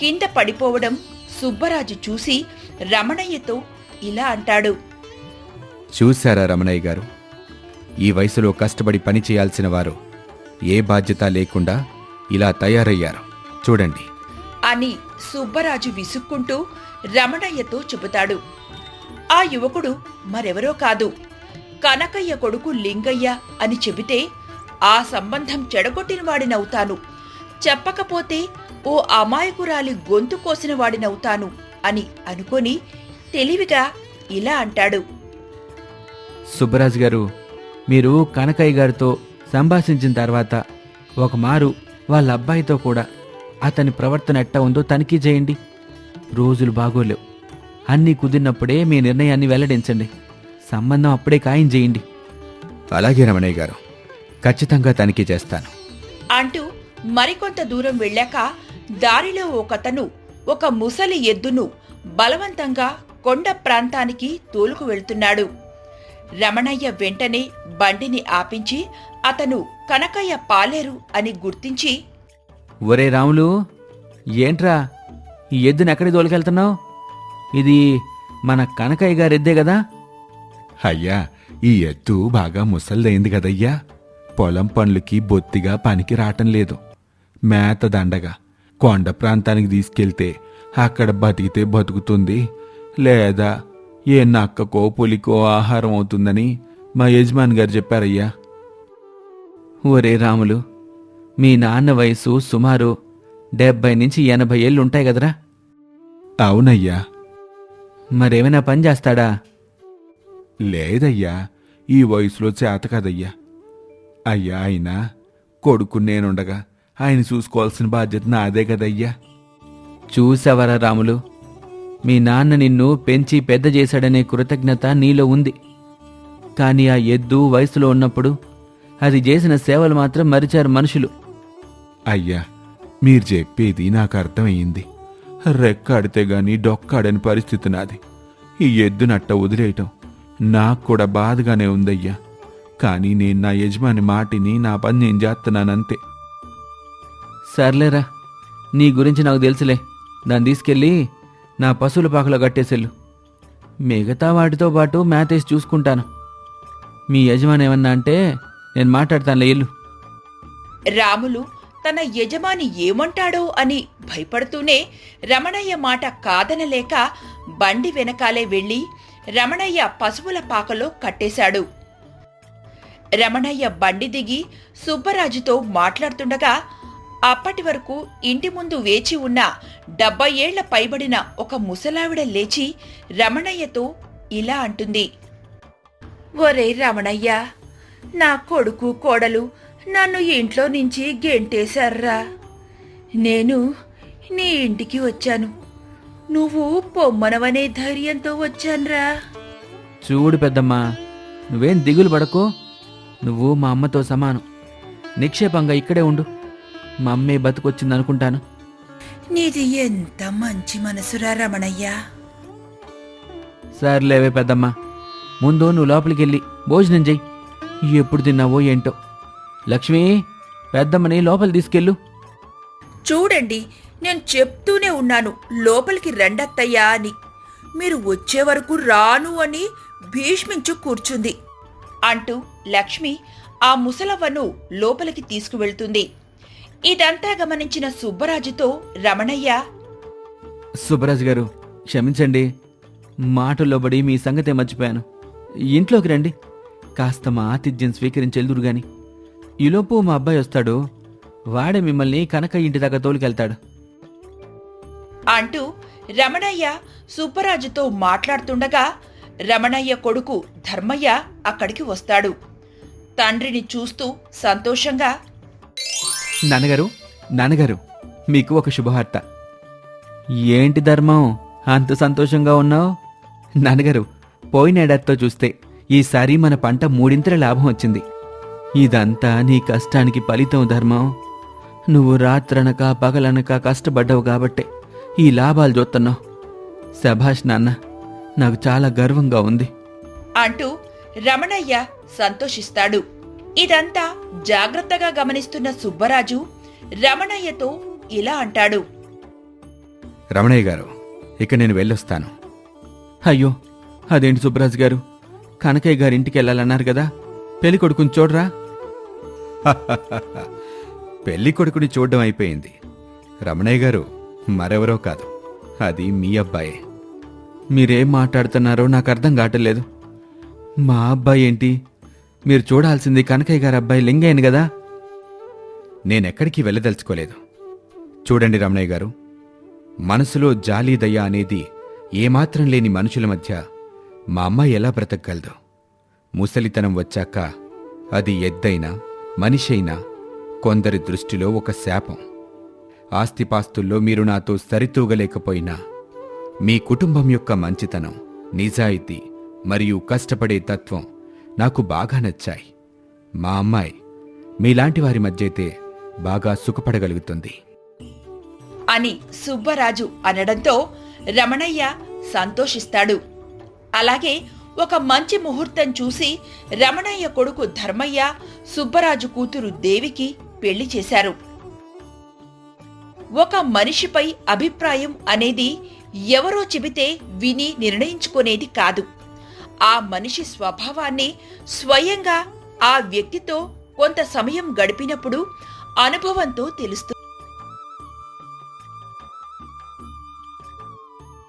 కింద పడిపోవడం సుబ్బరాజు చూసి రమణయ్యతో ఇలా అంటాడు. చూశారా రమణయ్య గారు, ఈ వయసులో కష్టపడి పని చేయాల్సిన వారు ఏ బాధ్యత లేకుండా ఇలా తయారయ్యారు చూడండి అని సుబ్బరాజు విసుక్కుంటూ రమణయ్యతో చెబుతాడు. ఆ యువకుడు మరెవరో కాదు, కనకయ్య కొడుకు లింగయ్య అని చెబితే ఆ సంబంధం చెడగొట్టిన వాడినవుతాను, చెప్పకపోతే ఓ అమాయకురాలి గొంతు కోసిన వాడినవుతాను అని అనుకొని తెలివిగా ఇలా అంటాడు. సుబ్బరాజు గారు, మీరు కనకయ్య గారితో సంభాషించిన తర్వాత ఒకమారు వాళ్ళ అబ్బాయితో కూడా అతని ప్రవర్తన ఎట్టా ఉందో తనిఖీ చేయండి. రోజులు బాగోలేవు. అన్నీ కుదిరినప్పుడే మీ నిర్ణయాన్ని వెల్లడించండి. సంబంధం అప్పుడే ఖాయం చేయండి. అలాగే రమణయ్య గారు, ఖచ్చితంగా తనిఖీ చేస్తాను అంటూ మరికొంత దూరం వెళ్ళాక దారిలో ఒకతను ఒక ముసలి ఎద్దును బలవంతంగా కొండ ప్రాంతానికి తోలుకు వెళ్తున్నాడు. రమణయ్య వెంటనే బండిని ఆపించి అతను కనకయ్య పాలేరు అని గుర్తించి, ఒరే రాములు, ఏంట్రా ఈ ఎద్దుని ఎక్కడికి తోలుకెళ్తున్నావు? ఇది మన కనకయ్య గారి ఎద్దే కదా? అయ్యా, ఈ ఎద్దు బాగా ముసలిదైంది కదయ్యా. పొలం పనులకి బొత్తిగా పనికి రావటం లేదు. మేత దండగా కొండ ప్రాంతానికి తీసుకెళ్తే అక్కడ బతికితే బతుకుతుంది, లేదా ఏ నక్కకో పులికో ఆహారం అవుతుందని మా యజమాని గారు చెప్పారయ్యా. ఒరే రాములు, మీ నాన్న వయసు సుమారు 70 నుంచి 80 ఏళ్ళు ఉంటాయి కదరా? అవునయ్యా. మరేమైనా పని చేస్తాడా? లేదయ్యా, ఈ వయసులో చేత కదయ్యా. అయ్యా, అయినా కొడుకు నేనుండగా ఆయన చూసుకోవాల్సిన బాధ్యత నాదే కదయ్యా. చూసావరా రాములు, మీ నాన్న నిన్ను పెంచి పెద్ద చేశాడనే కృతజ్ఞత నీలో ఉంది. కానీ ఆ ఎద్దు వయసులో ఉన్నప్పుడు అది చేసిన సేవలు మాత్రం మరిచారు మనుషులు. అయ్యా, మీరు చెప్పేది నాకు అర్థమయ్యింది. రెక్కాడితే గాని డొక్కాడని పరిస్థితి నాది. ఈ ఎద్దునట్ట వదిలేయటం నాకు కూడా బాధగానే ఉందయ్యా. కానీ నేను నా యజమాని మాటిని నా పని నేను చేస్తున్నానంతే. సర్లేరా, నీ గురించి నాకు తెలుసులే. దాన్ని తీసుకెళ్ళి నా పశువుల పాకలో కట్టేసెళ్ళు. మిగతా వాటితో పాటు మేతేసి చూసుకుంటాను. మీ యజమాని ఏమన్నా అంటే నేను మాట్లాడతానులే, ఇల్లు. రాములు తన యజమాని ఏమంటాడో అని భయపడుతూనే రమణయ్య మాట కాదనలేక బండి వెనకాలే వెళ్లి రమణయ్య పశువుల పాకలో కట్టేశాడు. రమణయ్య బండి దిగి సుబ్బరాజుతో మాట్లాడుతుండగా అప్పటి వరకు ఇంటి ముందు వేచి ఉన్న 70 ఏళ్ల పైబడిన ఒక ముసలావిడ లేచి రమణయ్యతో ఇలా అంటుంది. ఒరే రమణయ్య, నా కొడుకు కోడలు నన్ను ఇంట్లో నుంచి గెంటేశారా. నేను నీ ఇంటికి వచ్చాను. నువ్వు పొమ్మనవనే ధైర్యంతో వచ్చాన్రా. చూడు పెద్దమ్మా, నువ్వేం దిగులు పడకు. నువ్వు మా అమ్మతో సమానం. నిక్షేపంగా ఇక్కడే ఉండు. మా అమ్మే బతుకొచ్చిందనుకుంటాను. నీది ఎంత మంచి మనసురా రమణయ్య. సర్లేవే పెద్దమ్మా, ముందు నువ్వు లోపలికి వెళ్ళి భోజనం చెయ్యి. ఎప్పుడు తిన్నావో ఏంటో. లక్ష్మి, పెద్దమ్మని లోపలి తీసుకెళ్ళు. చూడండి, నేను చెప్తూనే ఉన్నాను లోపలికి రండత్తయ్యా అని. మీరు వచ్చే వరకు రాను అని భీష్మించు కూర్చుంది అంటూ లక్ష్మి ఆ ముసలవ్వను లోపలికి తీసుకువెళ్తుంది. ఇదంతా గమనించిన సుబ్బరాజుతో రమణయ్య, సుబ్బరాజు గారు, క్షమించండి. మాటల్లో పడి మీ సంగతే మర్చిపోయాను. ఇంట్లోకి రండి. కాస్త మా ఆతిథ్యం స్వీకరించెల్దురు గాని. ఈలోపు మా అబ్బాయి వస్తాడు. వాడే మిమ్మల్ని కనకయ్య ఇంటి దాకా తోలుకెళ్తాడు అంటూ రమణయ్య సుబ్బరాజుతో మాట్లాడుతుండగా రమణయ్య కొడుకు ధర్మయ్య అక్కడికి వస్తాడు. తండ్రిని చూస్తూ సంతోషంగా నాన్నగారు మీకు ఒక శుభవార్త. ఏంటి ధర్మం అంత సంతోషంగా ఉన్నావు? నాన్నగారు, పోయిన ఏడాదితో చూస్తే ఈసారి మన పంట 3 లాభం వచ్చింది. ఇదంతా నీ కష్టానికి ఫలితం ధర్మం. నువ్వు రాత్రనక పగలనక కష్టపడ్డావు కాబట్టే ఈ లాభాలు చూస్తున్నావు. శభాష్ నాన్న, నాకు చాలా గర్వంగా ఉంది. అంటూ రమణయ్య సంతోషిస్తాడు. ఇదంతా జాగ్రత్తగా గమనిస్తున్న సుబ్బరాజు రమణయ్యతో ఇలా అంటాడు. రమణయ్య గారు, ఇక నేను వెళ్ళొస్తాను. అయ్యో, అదేంటి సుబ్బరాజు గారు, కనకయ్య గారి ఇంటికి వెళ్ళాలన్నారు కదా, పెళ్లి కొడుకుని చూడరా? పెళ్లి కొడుకుని చూడడం అయిపోయింది. రమణయ్య గారు మరెవరో కాదు, అది మీ అబ్బాయే. మీరేం మాట్లాడుతున్నారో నాకు అర్థం కావట్లేదు. మా అబ్బాయి ఏంటి? మీరు చూడాల్సింది కనకయ్య గారి అబ్బాయి లింగయ్యను కదా. నేనెక్కడికి వెళ్ళదలుచుకోలేదు. చూడండి రమణయ్య గారు, మనసులో జాలి దయ అనేది ఏమాత్రం లేని మనుషుల మధ్య మా అమ్మాయి ఎలా బ్రతకగలదు? ముసలితనం వచ్చాక అది ఎద్దైనా మనిషైనా కొందరి దృష్టిలో ఒక శాపం. ఆస్తిపాస్తుల్లో మీరు నాతో సరితూగలేకపోయినా మీ కుటుంబం యొక్క మంచితనం, నిజాయితీ మరియు కష్టపడే తత్వం నాకు బాగా నచ్చాయి. మా అమ్మాయి మీలాంటి వారి మధ్య అయితే బాగా సుఖపడగలుగుతుంది అని సుబ్బరాజు అనడంతో రమణయ్య సంతోషిస్తాడు. అలాగే ఒక మంచి ముహూర్తం చూసి రమణయ్య కొడుకు ధర్మయ్య సుబ్బరాజు కూతురు దేవికి పెళ్లి చేశారు. ఒక మనిషిపై అభిప్రాయం అనేది ఎవరో చెబితే విని నిర్ణయించుకునేది కాదు. ఆ మనిషి స్వభావాన్ని స్వయంగా ఆ వ్యక్తితో కొంత సమయం గడిపినప్పుడు అనుభవంతో తెలుస్తుంది.